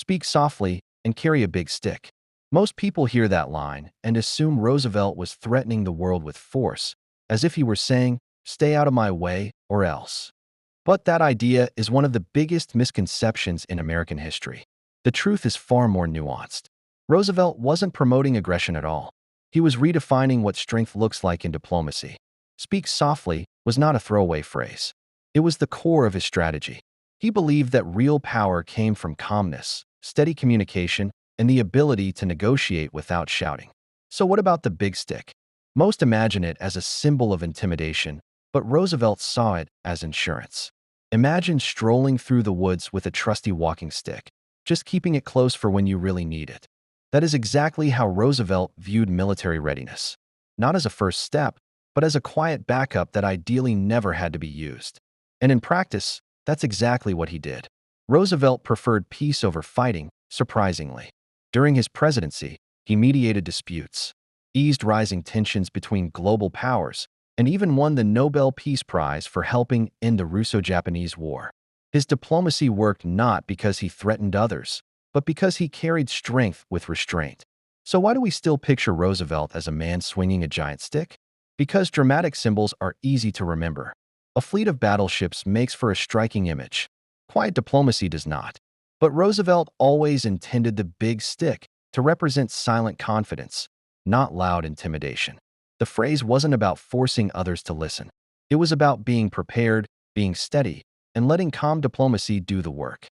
speak softly, and carry a big stick. Most people hear that line and assume Roosevelt was threatening the world with force, as if he were saying, "Stay out of my way or else." But that idea is one of the biggest misconceptions in American history. The truth is far more nuanced. Roosevelt wasn't promoting aggression at all. He was redefining what strength looks like in diplomacy. Speak softly was not a throwaway phrase. It was the core of his strategy. He believed that real power came from calmness, steady communication, and the ability to negotiate without shouting. So what about the big stick? Most imagine it as a symbol of intimidation, but Roosevelt saw it as insurance. Imagine strolling through the woods with a trusty walking stick, just keeping it close for when you really need it. That is exactly how Roosevelt viewed military readiness. Not as a first step, but as a quiet backup that ideally never had to be used. And in practice, that's exactly what he did. Roosevelt preferred peace over fighting, surprisingly. During his presidency, he mediated disputes, eased rising tensions between global powers, and even won the Nobel Peace Prize for helping end the Russo-Japanese War. His diplomacy worked not because he threatened others, but because he carried strength with restraint. So why do we still picture Roosevelt as a man swinging a giant stick? Because dramatic symbols are easy to remember. A fleet of battleships makes for a striking image. Quiet diplomacy does not. But Roosevelt always intended the big stick to represent silent confidence, not loud intimidation. The phrase wasn't about forcing others to listen. It was about being prepared, being steady, and letting calm diplomacy do the work.